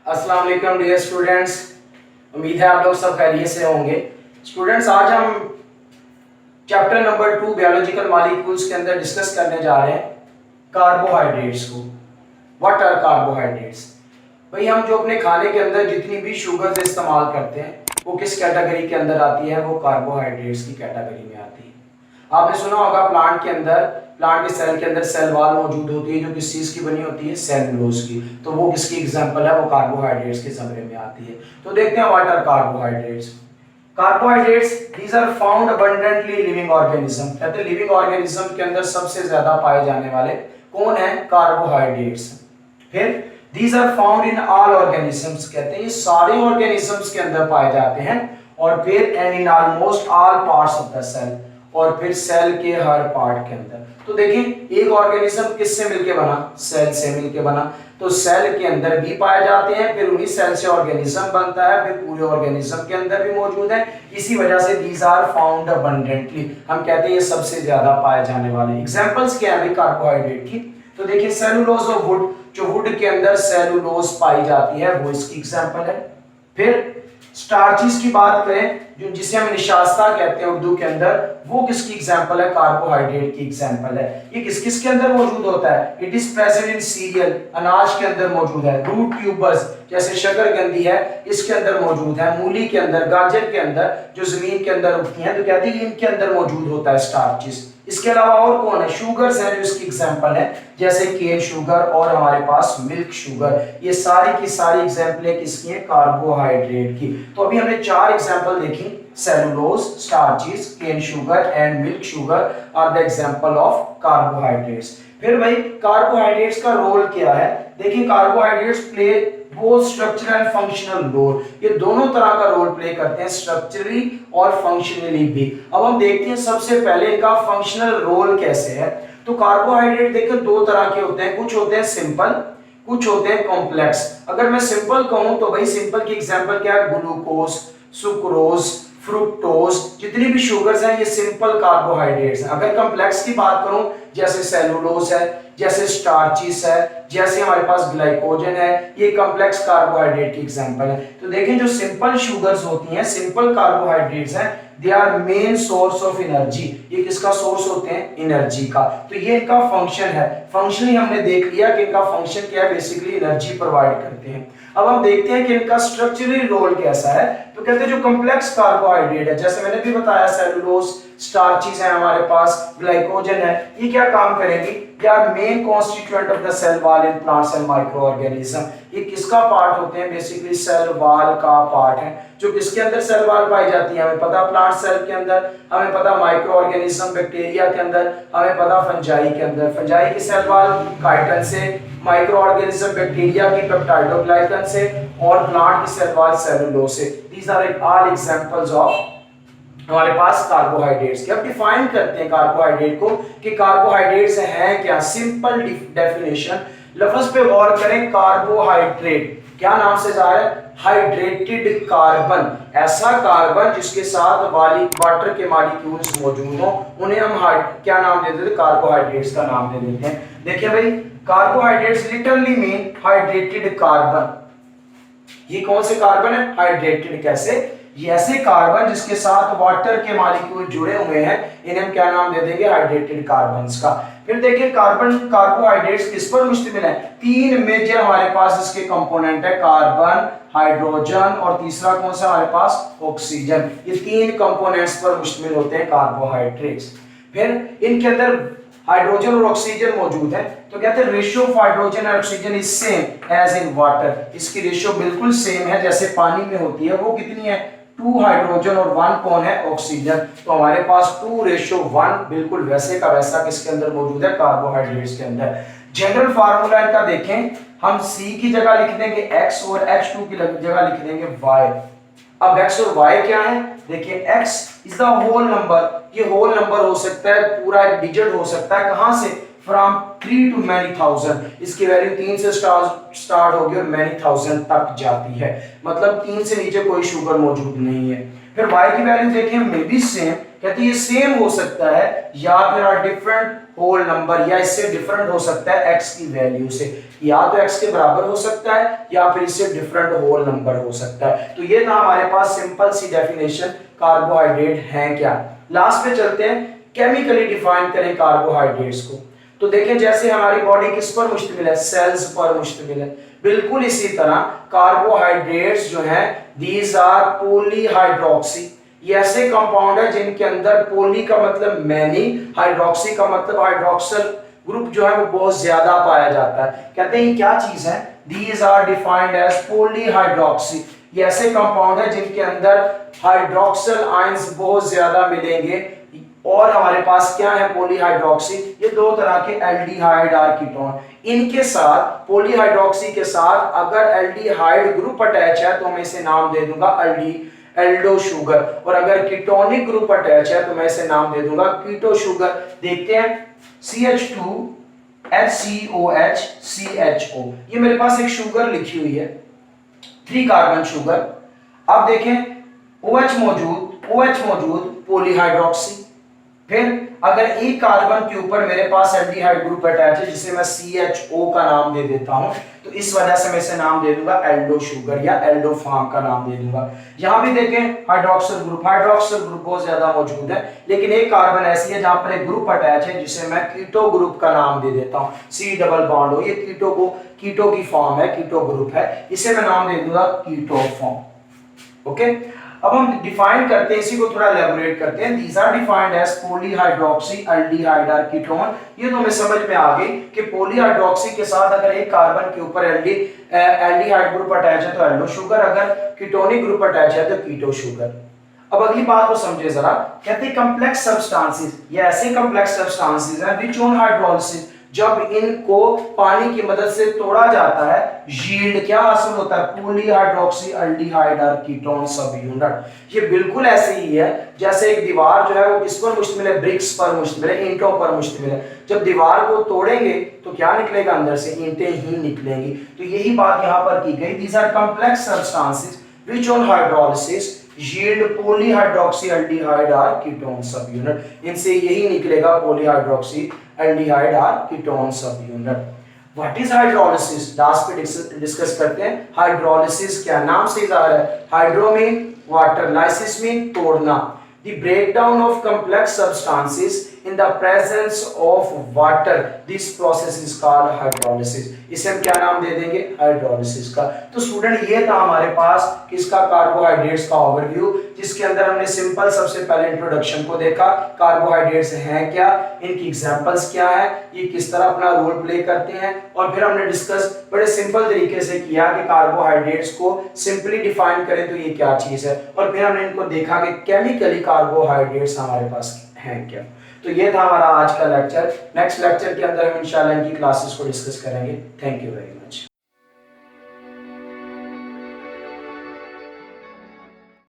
अस्सलाम वालेकुम dear students. उम्मीद है आप लोग सब खैरियत से होंगे। स्टूडेंट्स, आज हम चैप्टर नंबर 2 बायोलॉजिकल मॉलिक्यूल्स के अंदर डिस्कस करने जा रहे हैं कार्बोहाइड्रेट्स को। What are carbohydrates? भाई, हम जो अपने खाने के अंदर जितनी भी शुगर इस्तेमाल करते हैं वो किस कैटेगरी के अंदर आती है? वो कार्बोहाइड्रेट्स की कैटेगरी में आती है। आपने सुना होगा प्लांट के सेल के अंदर सेल वॉल मौजूद होती है जो किस चीज की बनी होती है? सेलुलोज की। तो वो किसकी एग्जांपल है? वो कार्बोहाइड्रेट्स के ज़मरे में आती है। तो देखते हैं what are carbohydrates. Carbohydrates these are found abundantly living organism. कहते हैं लिविंग ऑर्गेनिज्म के अंदर सबसे ज्यादा पाए जाने वाले कौन है? कार्बोहाइड्रेट्स। फिर these are found in all organisms. कहते हैं ये सारे ऑर्गेनिजम्स के अंदर पाए जाते हैं। और फिर and in almost all parts of the cell, और फिर सेल के हर पार्ट के अंदर। तो देखिए, एक ऑर्गेनिज्म किससे मिलके बना? सेल से मिलके बना। तो सेल के अंदर भी पाए जाते हैं, फिर उन्हीं सेल से ऑर्गेनिज्म बनता है, फिर पूरे ऑर्गेनिज्म के अंदर भी मौजूद है। इसी वजह से दीज आर फाउंड अबंडेंटली। हम कहते हैं ये सबसे ज्यादा पाए जाने वाले। एग्जांपल्स क्या है कार्बोहाइड्रेट की? तो देखिए, सेलुलोज ऑफ वुड, जो वुड के अंदर सेलुलोज पाई जाती है वो इसकी एग्जांपल है। फिर स्टार्चेस की बात करें, जो जिसे हम निशास्ता कहते हैं उर्दू के अंदर, वो किसकी एग्जांपल है? कार्बोहाइड्रेट की एग्जांपल है। ये किस किस के अंदर मौजूद होता है? It is present in serial, अनाज के अंदर मौजूद है। रूट ट्यूबर्स जैसे शकरकंदी है, इसके अंदर मौजूद है। मूली के अंदर, गाजर के अंदर, जो जमीन के अंदर उगती हैं, तो कहते हैं इनके अंदर मौजूद होता है स्टार्चेस। इसके अलावा और कौन है? शुगर्स है जो इसकी एग्जांपल है, जैसे केन शुगर और हमारे पास मिल्क शुगर। ये सारी की सारी एग्जांपलें किसकी हैं? कार्बोहाइड्रेट की। तो अभी हमने 4 एग्जांपल देखी। Cellulose, starches, cane sugar and milk sugar are the example of carbohydrates. फिर भाई, कार्बोहाइड्रेट्स का रोल क्या है? देखिए, carbohydrates play both structural and functional role. ये दोनों तरह का रोल प्ले करते हैं, स्ट्रक्चरली और फंक्शनली भी। अब हम देखते हैं सबसे पहले इनका फंक्शनल रोल कैसे है। तो कार्बोहाइड्रेट देखिए 2 तरह के होते हैं, कुछ होते हैं सिंपल, कुछ होते हैं कॉम्प्लेक्स। अगर मैं सिंपल कहूं तो भाई सिंपल की एग्जांपल क्या है? ग्लूकोज, सुक्रोज, फ्रुक्टोज, जितनी भी शुगर्स हैं ये सिंपल कार्बोहाइड्रेट्स हैं। अगर कॉम्प्लेक्स की बात करूं, जैसे सेलुलोज है, जैसे स्टार्चेस है, जैसे हमारे पास ग्लाइकोजन है, ये कॉम्प्लेक्स कार्बोहाइड्रेट की एग्जांपल है। तो देखें, जो सिंपल शुगर्स होती हैं, सिंपल कार्बोहाइड्रेट्स हैं, they are main source of energy. ये किसका सोर्स होते हैं? एनर्जी का। तो ये इनका फंक्शन है। फंक्शनली हमने देख लिया कि इनका फंक्शन क्या है, बेसिकली एनर्जी प्रोवाइड करते हैं। अब हम देखते हैं कि इनका स्ट्रक्चरली रोल कैसा है। तो कहते हैं जो कॉम्प्लेक्स कार्बोहाइड्रेट है, जैसे मैंने भी बताया, सेलुलोज, स्टार्चेस है हमारे पास, ग्लाइकोजन है, ये क्या काम करेंगी? They are main constituent of the cell wall in plants and micro organism. ये किसका पार्ट होते हैं? बेसिकली सेल वॉल का पार्ट है। जो किसके अंदर सेल वॉल पाई जाती है? हमें पता प्लांट सेल के अंदर, हमें पता माइक्रो ऑर्गेनिज्म बैक्टीरिया के अंदर, हमें पता फंजाई के अंदर। फंजाई की सेल वॉल काइटिन से, माइक्रो ऑर्गेनिज्म बैक्टीरिया की पेप्टाइडोग्लाइकन से, और प्लांट की सेल वॉल सेलुलोज से। These are all examples of हमारे पास कार्बोहाइड्रेट्स के। अब डिफाइन करते हैं कार्बोहाइड्रेट को कि कार्बोहाइड्रेट्स हैं क्या। सिंपल डेफिनेशन, लफ्ज पे गौर करें। कार्बोहाइड्रेट क्या नाम से जा रहा है? Hydrated carbon. ऐसा कार्बन जिसके साथ वाटर के मॉलिक्यूल्स मौजूद हो, उन्हें हम क्या नाम दे देते हैं? कार्बोहाइड्रेट्स का नाम दे देते हैं। देखिए भाई, carbohydrates literally mean hydrated carbon. ये कौन से कार्बन है? हाइड्रेटेड। कैसे? ये ऐसे कार्बन जिसके साथ वाटर के मॉलिक्यूल जुड़े हुए हैं, इन्हें हम क्या नाम दे देंगे? हाइड्रेटेड कार्बन्स का। फिर देखिए, कार्बोहाइड्रेट्स किस पर मुश्तमिल है? 3 मेजर हमारे पास इसके कंपोनेंट है, कार्बन, हाइड्रोजन और तीसरा कौन सा हमारे पास? ऑक्सीजन। ये 3 कंपोनेंट्स पर मुश्तमिल होते हैं कार्बोहाइड्रेट्स। फिर इनके अंदर हाइड्रोजन और ऑक्सीजन मौजूद है। तो कहते हैं रेशियो ऑफ हाइड्रोजन और oxygen is same as in water. इसकी रेशियो बिल्कुल सेम है जैसे पानी में होती है। वो कितनी है? 2 हाइड्रोजन और 1 कौन है? ऑक्सीजन। तो हमारे पास 2:1 बिल्कुल वैसे का वैसा किसके अंदर मौजूद है? कार्बोहाइड्रेट्स के अंदर। जनरल फार्मूला इनका देखें, हम C की जगह लिख देंगे X और H2 की जगह लिख देंगे Y। अब x और y क्या है? देखिए, x is the whole number. ये होल नंबर हो सकता है, पूरा एक डिजिट हो सकता है। कहां से? From 3 to many thousand. इसकी वैल्यू 3 से स्टार्ट होगी और मैनी थाउजेंड तक जाती है। मतलब 3 से नीचे कोई शुगर मौजूद नहीं है। फिर y की वैल्यू देखिए, मे बी सेम। कहते हैं ये सेम हो सकता है या फिर आर डिफरेंट होल नंबर या इससे डिफरेंट हो सकता है x की वैल्यू से, या तो x के बराबर हो सकता है या फिर इससे डिफरेंट होल नंबर हो सकता है। तो ये था हमारे पास सिंपल सी डेफिनेशन कार्बोहाइड्रेट है क्या। लास्ट पे चलते हैं, केमिकली डिफाइन करें कार्बोहाइड्रेट्स को। तो देखें जैसे हमारी बॉडी किस पर मुश्तमिल है, सेल्स पर मुश्तमिल है, बिल्कुल इसी तरह कार्बोहाइड्रेट्स जो हैं दीज आर पॉलीहाइड्रोक्सी, ये ऐसे कंपाउंड है जिनके अंदर पॉली का मतलब मैनी, हाइड्रोक्सी का मतलब हाइड्रोक्सिल ग्रुप जो है वो बहुत ज्यादा पाया जाता है। कहते हैं ये क्या चीज है, these are defined as polyhydroxy, ये ऐसे कंपाउंड है जिनके अंदर हाइड्रोक्सिल आयंस बहुत ज्यादा मिलेंगे। और हमारे पास क्या है, पॉलीहाइड्रोक्सी, ये दो तरह के एल्डिहाइड और कीटोन, इनके साथ पॉलीहाइड्रोक्सी के साथ अगर एल्डिहाइड ग्रुप अटैच है तो मैं इसे नाम दे दूंगा एल्डो शुगर, और अगर कीटोनिक ग्रुप अटैच है तो मैं इसे नाम दे दूंगा कीटो शुगर। देखते हैं CH2 HCOH CHO, ये मेरे पास एक शुगर लिखी हुई है 3 कार्बन शुगर। अब देखें OH मौजूद पॉलीहाइड्रोक्सी, फिर अगर एक कार्बन के ऊपर मेरे पास एल्डिहाइड ग्रुप अटैच है जिसे मैं CHO का नाम दे देता हूं, तो इस वजह से मैं इसे नाम दे दूंगा एल्डो शुगर या एल्डो फार्म का नाम दे दूंगा। यहां भी देखें हाइड्रोक्सिल ग्रुप बहुत ज्यादा मौजूद है, लेकिन एक कार्बन ऐसी है जहां पर एक ग्रुप अटैच है जिसे मैं कीटो ग्रुप का नाम दे देता हूं, C डबल बॉन्ड हो, ये कीटो की फॉर्म है, कीटो ग्रुप है, इसे मैं नाम दे दूंगा कीटो फॉर्म। ओके, अब हम डिफाइन करते हैं, इसी को थोड़ा एलैबोरेट करते हैं। These are defined as polyhydroxy aldehyde और कीटोन। ये तो हमें समझ में आ गई कि पॉलीहाइड्रोक्सी के साथ अगर एक कार्बन के ऊपर एल्डिहाइड ग्रुप अटैच है तो एल्डो शुगर, अगर कीटोनिक ग्रुप अटैच है तो कीटो शुगर। अब अगली बात को समझे जरा, कहते हैं कॉम्प्लेक्स सब्सटेंसेस, ये ऐसे कॉम्प्लेक्स सब्सटेंसेस हैं व्हिच ऑन हाइड्रोलिसिस, जब इनको पानी की मदद से तोड़ा जाता है यील्ड क्या हासिल होता है, पॉलीहाइड्रोक्सी एल्डिहाइड और कीटोन सब यूनिट। ये बिल्कुल ऐसे ही है जैसे एक दीवार जो है वो किस पर मुश्तमिल है, ब्रिक्स पर मुश्तमिल है, ईंटों पर मुश्तमिल है। जब दीवार को तोड़ेंगे तो क्या निकलेगा, अंदर से ईंटें ही निकलेंगी। तो यही बात यहाँ पर की गई, these are complex substances which on hydrolysis yield polyhydroxy aldehyde और कीटोन सब यूनिट। इनसे यही निकलेगा पॉलीहाइड्रोक्सी एल्डिहाइड और ketone subunit. What is hydrolysis, last पे डिस्कस करते हैं। हाइड्रोलिसिस क्या, नाम से जाहिर है, हाइड्रो में वाटर, लाइसिस में तोड़ना, the breakdown of complex substances in the presence of water, this process is called hydrolysis। इसे हम क्या नाम दे देंगे, हाइड्रोलिसिस का। तो स्टूडेंट ये था हमारे पास किसका, कार्बोहाइड्रेट्स का ओवरव्यू, जिसके अंदर हमने सिंपल सबसे पहले इंट्रोडक्शन को देखा, कार्बोहाइड्रेट्स हैं क्या, इनकी एग्जांपल्स क्या है, ये किस तरह अपना रोल प्ले करते हैं, और फिर हमने डिस्कस बड़े सिंपल तरीके से किया कि कार्बोहाइड्रेट्स को सिंपली डिफाइन करें तो ये क्या चीज है, और फिर हमने इनको देखा कि केमिकली कार्बोहाइड्रेट्स हमारे पास हैं क्या। तो ये था हमारा आज का लेक्चर। नेक्स्ट लेक्चर के अंदर हम इंशाल्लाह इनकी क्लासेस को डिस्कस करेंगे। Thank you very much.